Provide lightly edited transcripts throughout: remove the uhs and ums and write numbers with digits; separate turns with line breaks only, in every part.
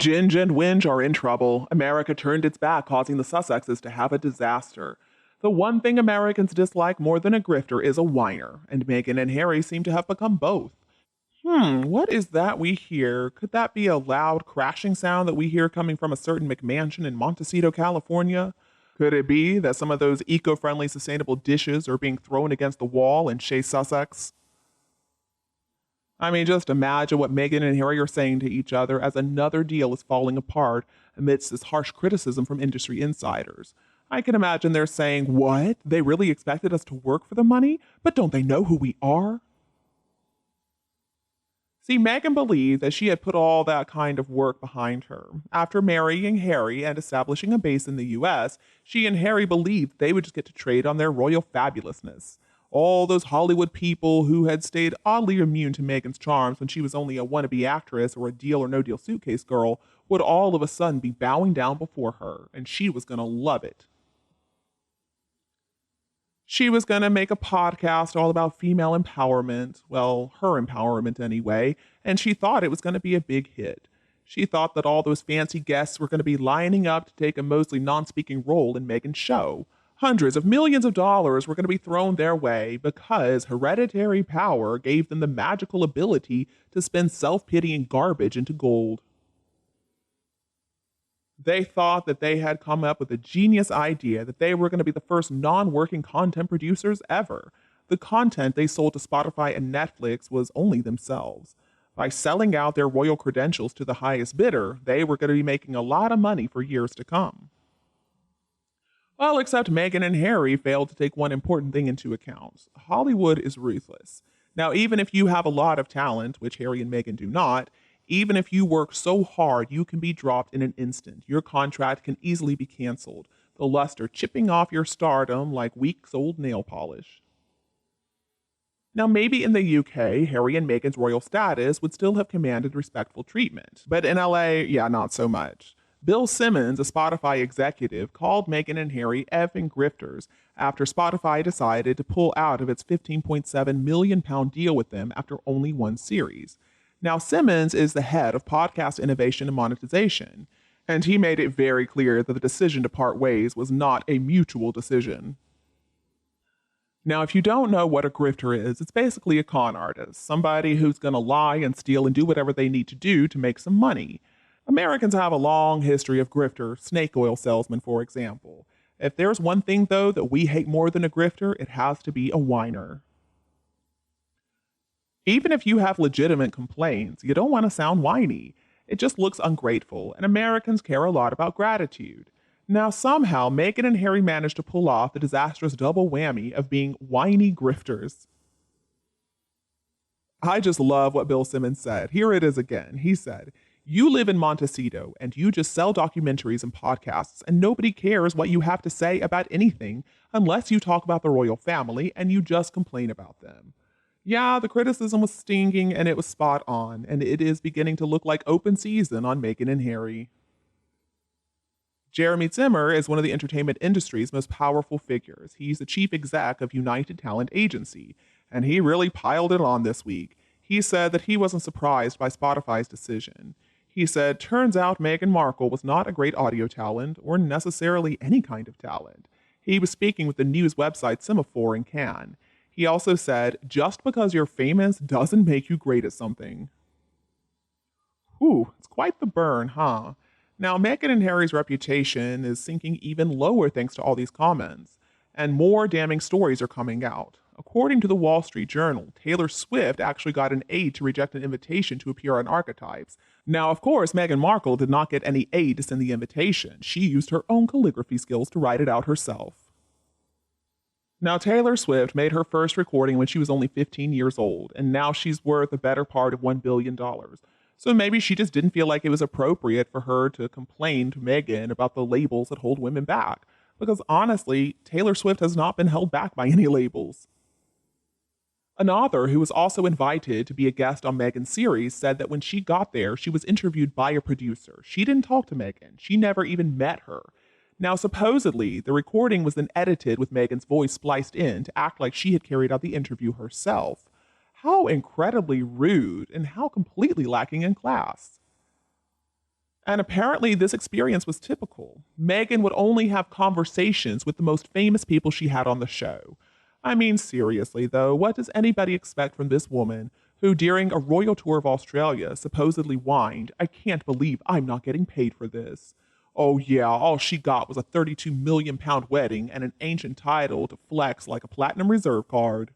Ginge and Whinge are in trouble. America turned its back, causing the Sussexes to have a disaster. The one thing Americans dislike more than a grifter is a whiner, and Meghan and Harry seem to have become both. What is that we hear? Could that be a loud crashing sound that we hear coming from a certain McMansion in Montecito, California? Could it be that some of those eco-friendly, sustainable dishes are being thrown against the wall in Shea, Sussex? I mean, just imagine what Meghan and Harry are saying to each other as another deal is falling apart amidst this harsh criticism from industry insiders. I can imagine they're saying, "What? They really expected us to work for the money? But don't they know who we are?" See, Meghan believed that she had put all that kind of work behind her. After marrying Harry and establishing a base in the US, she and Harry believed they would just get to trade on their royal fabulousness. All those Hollywood people who had stayed oddly immune to Meghan's charms when she was only a wannabe actress or a deal or no deal suitcase girl would all of a sudden be bowing down before her, and she was going to love it. She was going to make a podcast all about female empowerment, well, her empowerment anyway, and she thought it was going to be a big hit. She thought that all those fancy guests were going to be lining up to take a mostly non speaking role in Meghan's show. Hundreds of millions of dollars were going to be thrown their way because hereditary power gave them the magical ability to spin self pitying garbage into gold. They thought that they had come up with a genius idea that they were going to be the first non working content producers ever. The content they sold to Spotify and Netflix was only themselves. By selling out their royal credentials to the highest bidder, they were going to be making a lot of money for years to come. Well, except Meghan and Harry failed to take one important thing into account. Hollywood is ruthless. Now, even if you have a lot of talent, which Harry and Meghan do not, even if you work so hard, you can be dropped in an instant. Your contract can easily be canceled, the luster chipping off your stardom like weeks old nail polish. Now, maybe in the UK, Harry and Meghan's royal status would still have commanded respectful treatment. But in LA, yeah, not so much. Bill Simmons, a Spotify executive, called Meghan and Harry effing grifters after Spotify decided to pull out of its £15.7 million deal with them after only one series. Now, Simmons is the head of podcast innovation and monetization, and he made it very clear that the decision to part ways was not a mutual decision. Now, if you don't know what a grifter is, it's basically a con artist, somebody who's going to lie and steal and do whatever they need to do to make some money. Americans have a long history of grifters, snake oil salesmen, for example. If there's one thing, though, that we hate more than a grifter, it has to be a whiner. Even if you have legitimate complaints, you don't want to sound whiny. It just looks ungrateful, and Americans care a lot about gratitude. Now, somehow, Meghan and Harry managed to pull off the disastrous double whammy of being whiny grifters. I just love what Bill Simmons said. Here it is again. He said, "You live in Montecito, and you just sell documentaries and podcasts, and nobody cares what you have to say about anything unless you talk about the royal family and you just complain about them." Yeah, the criticism was stinging and it was spot on, and it is beginning to look like open season on Meghan and Harry. Jeremy Zimmer is one of the entertainment industry's most powerful figures. He's the chief exec of United Talent Agency, and he really piled it on this week. He said that he wasn't surprised by Spotify's decision. He said, "Turns out Meghan Markle was not a great audio talent or necessarily any kind of talent." He was speaking with the news website Semaphore in Cannes. He also said, "Just because you're famous doesn't make you great at something." Whew, it's quite the burn, huh? Now, Meghan and Harry's reputation is sinking even lower thanks to all these comments, and more damning stories are coming out. According to the Wall Street Journal, Taylor Swift actually got an aide to reject an invitation to appear on Archetypes. Now, of course, Meghan Markle did not get any aide to send the invitation. She used her own calligraphy skills to write it out herself. Now, Taylor Swift made her first recording when she was only 15 years old, and now she's worth a better part of $1 billion. So maybe she just didn't feel like it was appropriate for her to complain to Meghan about the labels that hold women back. Because honestly, Taylor Swift has not been held back by any labels. An author who was also invited to be a guest on Meghan's series said that when she got there, she was interviewed by a producer. She didn't talk to Meghan. She never even met her. Now, supposedly, the recording was then edited with Meghan's voice spliced in to act like she had carried out the interview herself. How incredibly rude and how completely lacking in class. And apparently, this experience was typical. Meghan would only have conversations with the most famous people she had on the show. I mean, seriously, though, what does anybody expect from this woman who, during a royal tour of Australia, supposedly whined, "I can't believe I'm not getting paid for this"? Oh, yeah, all she got was a £32 million wedding and an ancient title to flex like a platinum reserve card.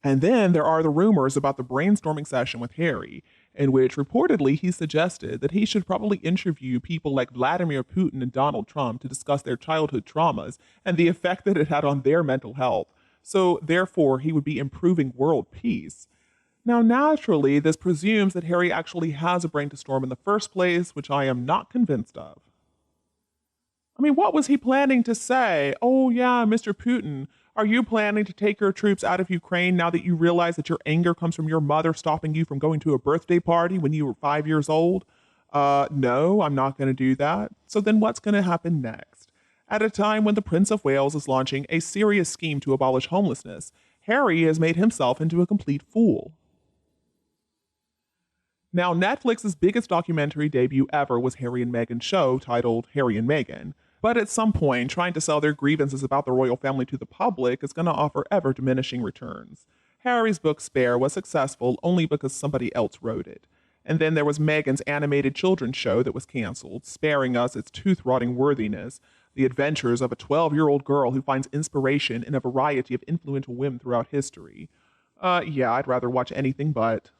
And then there are the rumors about the brainstorming session with Harry, in which reportedly he suggested that he should probably interview people like Vladimir Putin and Donald Trump to discuss their childhood traumas and the effect that it had on their mental health. So, therefore, he would be improving world peace. Now, naturally, this presumes that Harry actually has a brain to storm in the first place, which I am not convinced of. I mean, what was he planning to say? Oh, yeah, Mr. Putin, are you planning to take your troops out of Ukraine now that you realize that your anger comes from your mother stopping you from going to a birthday party when you were 5 years old? No, I'm not going to do that. So then what's going to happen next? At a time when the Prince of Wales is launching a serious scheme to abolish homelessness, Harry has made himself into a complete fool. Now, Netflix's biggest documentary debut ever was Harry and Meghan's show titled Harry and Meghan. But at some point, trying to sell their grievances about the royal family to the public is going to offer ever diminishing returns. Harry's book Spare was successful only because somebody else wrote it. And then there was Meghan's animated children's show that was canceled, sparing us its tooth-rotting worthiness, the adventures of a 12-year-old girl who finds inspiration in a variety of influential women throughout history. Yeah, I'd rather watch anything but.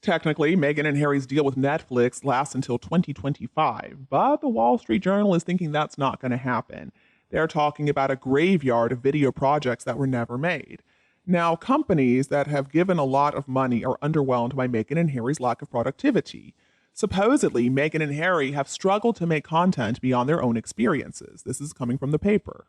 Technically, Meghan and Harry's deal with Netflix lasts until 2025, but the Wall Street Journal is thinking that's not going to happen. They're talking about a graveyard of video projects that were never made. Now, companies that have given a lot of money are underwhelmed by Meghan and Harry's lack of productivity. Supposedly, Meghan and Harry have struggled to make content beyond their own experiences. This is coming from the paper.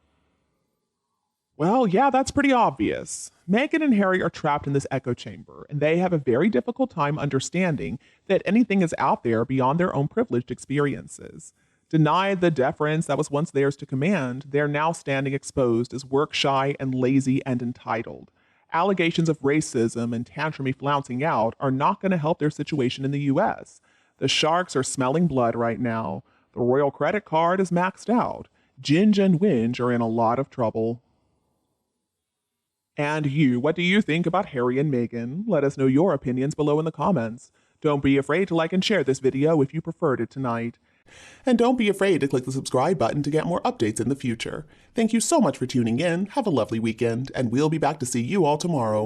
Well, yeah, that's pretty obvious. Meghan and Harry are trapped in this echo chamber, and they have a very difficult time understanding that anything is out there beyond their own privileged experiences. Denied the deference that was once theirs to command, they're now standing exposed as work-shy and lazy and entitled. Allegations of racism and tantrumy flouncing out are not going to help their situation in the US. The sharks are smelling blood right now. The royal credit card is maxed out. Ginge and Whinge are in a lot of trouble. And you, what do you think about Harry and Meghan? Let us know your opinions below in the comments. Don't be afraid to like and share this video if you preferred it tonight. And don't be afraid to click the subscribe button to get more updates in the future. Thank you so much for tuning in, have a lovely weekend, and we'll be back to see you all tomorrow.